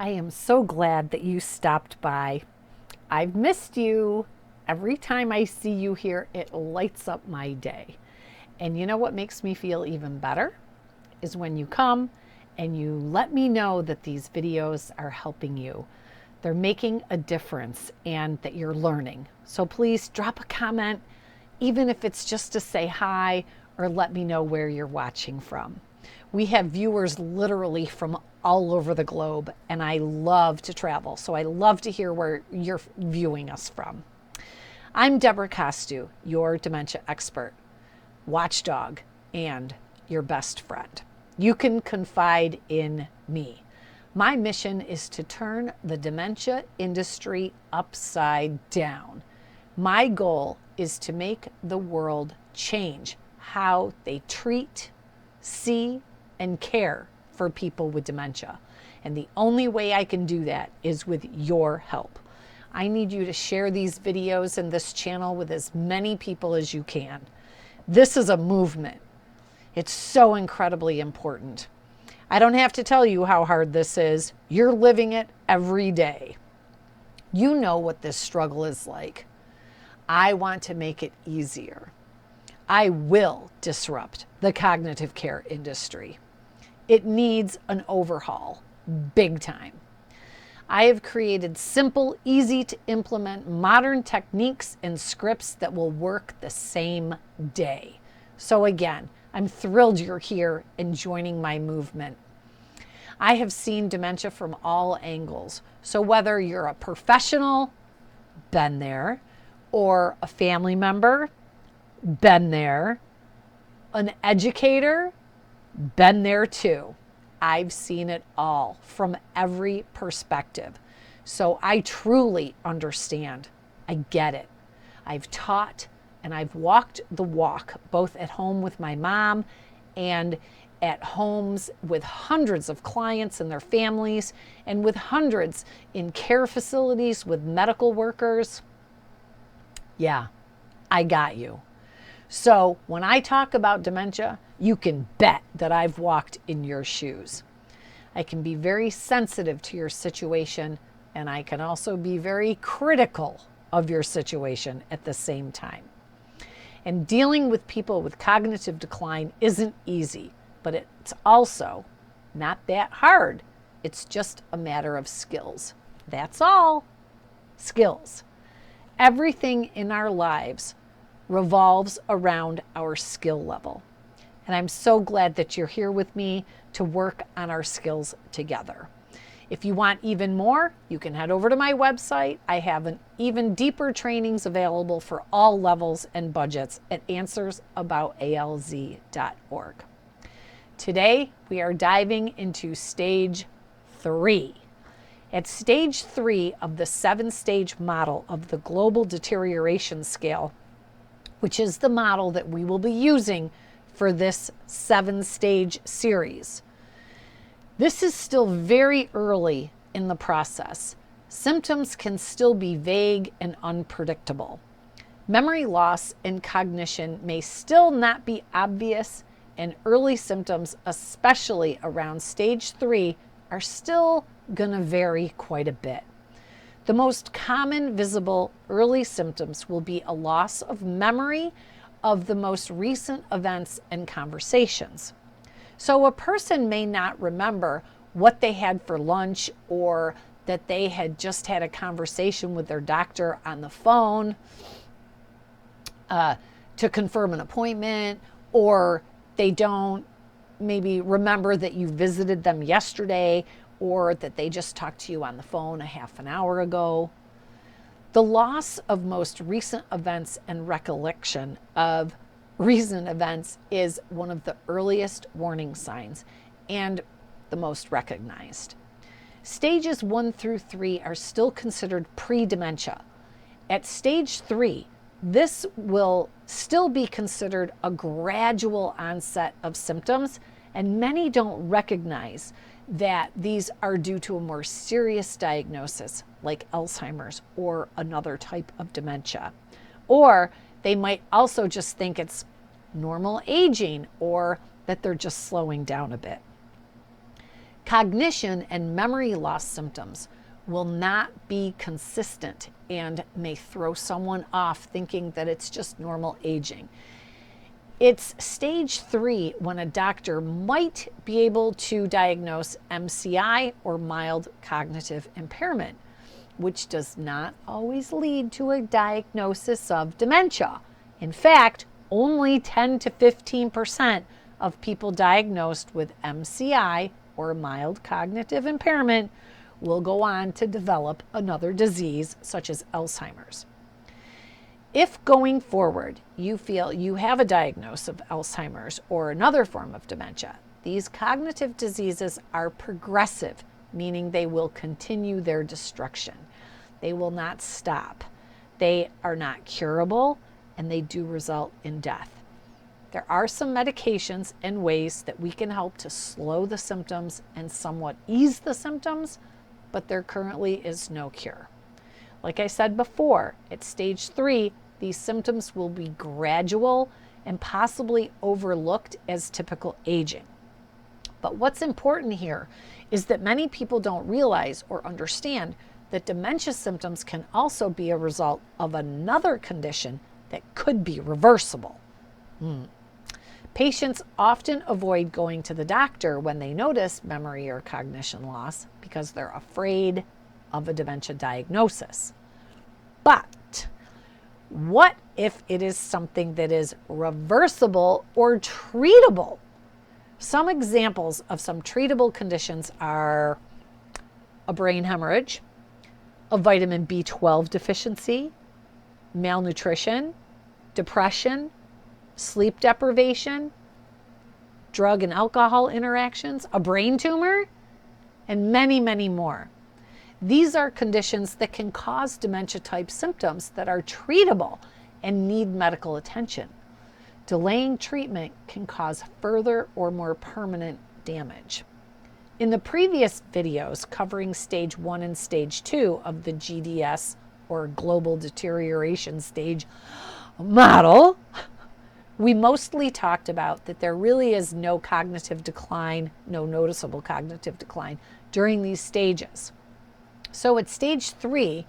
I am so glad that you stopped by. I've missed you. Every time I see you here, it lights up my day. And you know what makes me feel even better is when you come and you let me know that these videos are helping you. They're making a difference and that you're learning. So please drop a comment, even if it's just to say hi or let me know where you're watching from. We have viewers literally from all over the globe, and I love to travel, so I love to hear where you're viewing us from. I'm Deborah Costu, your dementia expert, watchdog, and your best friend. You can confide in me. My mission is to turn the dementia industry upside down. My goal is to make the world change how they treat, see, and care for people with dementia. And the only way I can do that is with your help. I need you to share these videos and this channel with as many people as you can. This is a movement. It's so incredibly important. I don't have to tell you how hard this is. You're living it every day. You know what this struggle is like. I want to make it easier. I will disrupt the cognitive care industry. It needs an overhaul, big time. I have created simple, easy to implement modern techniques and scripts that will work the same day. So again, I'm thrilled you're here and joining my movement. I have seen dementia from all angles. So whether you're a professional, been there, or a family member, been there, an educator, been there too. I've seen it all from every perspective. So I truly understand. I get it. I've taught and I've walked the walk, both at home with my mom and at homes with hundreds of clients and their families, and with hundreds in care facilities with medical workers. Yeah, I got you. So when I talk about dementia, you can bet that I've walked in your shoes. I can be very sensitive to your situation, and I can also be very critical of your situation at the same time. And dealing with people with cognitive decline isn't easy, but it's also not that hard. It's just a matter of skills. That's all. Skills. Everything in our lives revolves around our skill level. And I'm so glad that you're here with me to work on our skills together. If you want even more, you can head over to my website. I have an even deeper trainings available for all levels and budgets at answersaboutalz.org. Today, we are diving into stage 3. At stage 3 of the 7-stage model of the Global Deterioration Scale, which is the model that we will be using for this 7-stage series. This is still very early in the process. Symptoms can still be vague and unpredictable. Memory loss and cognition may still not be obvious, and early symptoms, especially around stage 3, are still going to vary quite a bit. The most common visible early symptoms will be a loss of memory of the most recent events and conversations. So a person may not remember what they had for lunch, or that they had just had a conversation with their doctor on the phone to confirm an appointment, or they don't maybe remember that you visited them yesterday, or that they just talked to you on the phone a half an hour ago. The loss of most recent events and recollection of recent events is one of the earliest warning signs and the most recognized. Stages 1 through 3 are still considered pre-dementia. At stage 3, this will still be considered a gradual onset of symptoms, and many don't recognize that these are due to a more serious diagnosis like Alzheimer's or another type of dementia. Or they might also just think it's normal aging, or that they're just slowing down a bit. Cognition and memory loss symptoms will not be consistent and may throw someone off thinking that it's just normal aging. It's stage 3 when a doctor might be able to diagnose MCI or mild cognitive impairment, which does not always lead to a diagnosis of dementia. In fact, only 10 to 15% of people diagnosed with MCI or mild cognitive impairment will go on to develop another disease such as Alzheimer's. If going forward you feel you have a diagnosis of Alzheimer's or another form of dementia, these cognitive diseases are progressive, meaning they will continue their destruction. They will not stop. They are not curable, and they do result in death. There are some medications and ways that we can help to slow the symptoms and somewhat ease the symptoms, but there currently is no cure. Like I said before, at stage 3, these symptoms will be gradual and possibly overlooked as typical aging. But what's important here is that many people don't realize or understand that dementia symptoms can also be a result of another condition that could be reversible. Patients often avoid going to the doctor when they notice memory or cognition loss because they're afraid of a dementia diagnosis. But what if it is something that is reversible or treatable? Some examples of some treatable conditions are a brain hemorrhage, a vitamin B12 deficiency, malnutrition, depression, sleep deprivation, drug and alcohol interactions, a brain tumor, and many, many more. These are conditions that can cause dementia-type symptoms that are treatable and need medical attention. Delaying treatment can cause further or more permanent damage. In the previous videos covering stage 1 and stage 2 of the GDS, or Global Deterioration Stage model, we mostly talked about that there really is no cognitive decline, no noticeable cognitive decline during these stages. So at stage 3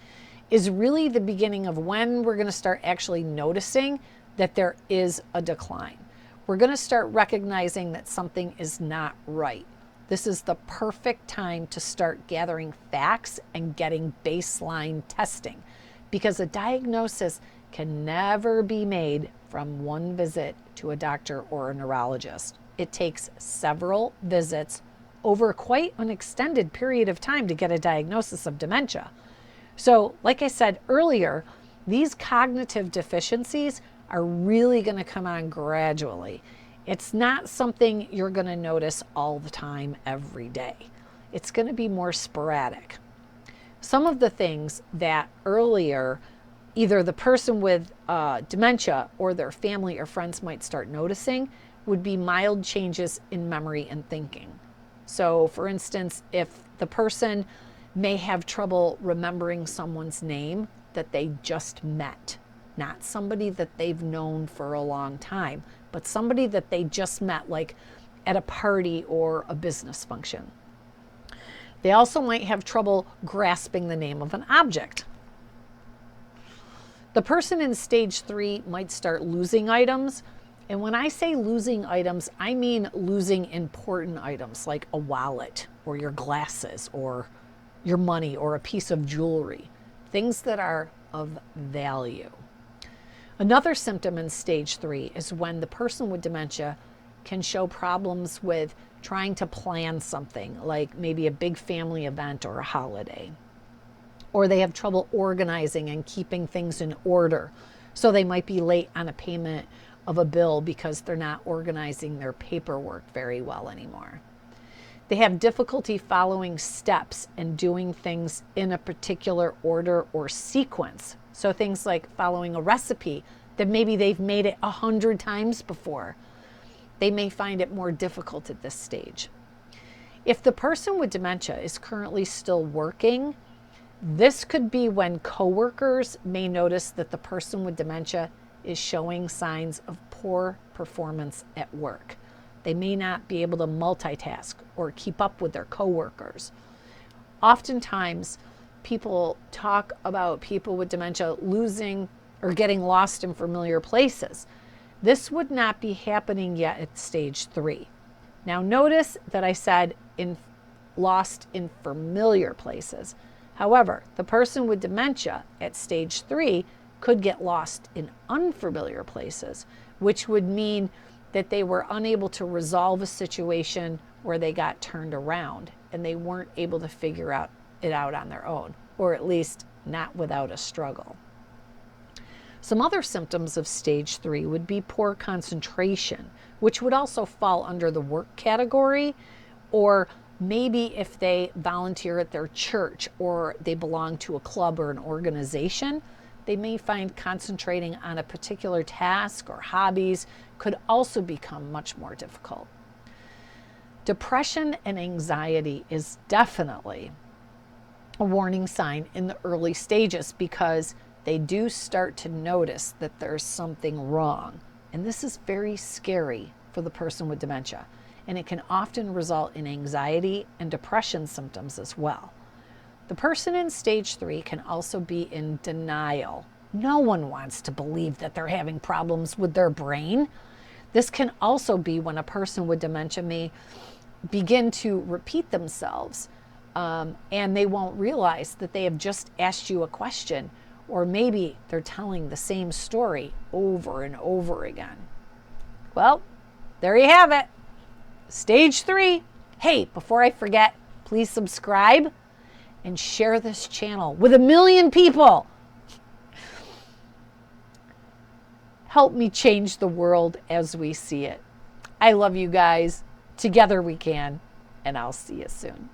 is really the beginning of when we're going to start actually noticing that there is a decline. We're going to start recognizing that something is not right. This is the perfect time to start gathering facts and getting baseline testing, because a diagnosis can never be made from one visit to a doctor or a neurologist. It takes several visits over quite an extended period of time to get a diagnosis of dementia. So, like I said earlier, these cognitive deficiencies are really going to come on gradually. It's not something you're going to notice all the time, every day. It's going to be more sporadic. Some of the things that earlier either the person with dementia or their family or friends might start noticing would be mild changes in memory and thinking. So, for instance, if the person may have trouble remembering someone's name that they just met, not somebody that they've known for a long time, but somebody that they just met, like at a party or a business function. They also might have trouble grasping the name of an object. The person in stage 3 might start losing items. And when I say losing items, I mean losing important items like a wallet or your glasses or your money or a piece of jewelry, things that are of value. Another symptom in stage 3 is when the person with dementia can show problems with trying to plan something, like maybe a big family event or a holiday. Or they have trouble organizing and keeping things in order. So they might be late on a payment of a bill because they're not organizing their paperwork very well anymore. They have difficulty following steps and doing things in a particular order or sequence. So things like following a recipe that maybe they've made it 100 times before. They may find it more difficult at this stage. If the person with dementia is currently still working, this could be when coworkers may notice that the person with dementia is showing signs of poor performance at work. They may not be able to multitask or keep up with their coworkers. Oftentimes, people talk about people with dementia losing or getting lost in familiar places. This would not be happening yet at stage 3. Now, notice that I said lost in familiar places. However, the person with dementia at stage 3 could get lost in unfamiliar places, which would mean that they were unable to resolve a situation where they got turned around and they weren't able to figure it out on their own, or at least not without a struggle. Some other symptoms of stage 3 would be poor concentration, which would also fall under the work category, or maybe if they volunteer at their church or they belong to a club or an organization, they may find concentrating on a particular task or hobbies could also become much more difficult. Depression and anxiety is definitely a warning sign in the early stages because they do start to notice that there's something wrong. And this is very scary for the person with dementia. And it can often result in anxiety and depression symptoms as well. The person in stage 3 can also be in denial. No one wants to believe that they're having problems with their brain. This can also be when a person with dementia may begin to repeat themselves and they won't realize that they have just asked you a question, or maybe they're telling the same story over and over again. Well, there you have it. Stage 3. Hey, before I forget, please subscribe and share this channel with 1 million people. Help me change the world as we see it. I love you guys. Together we can, and I'll see you soon.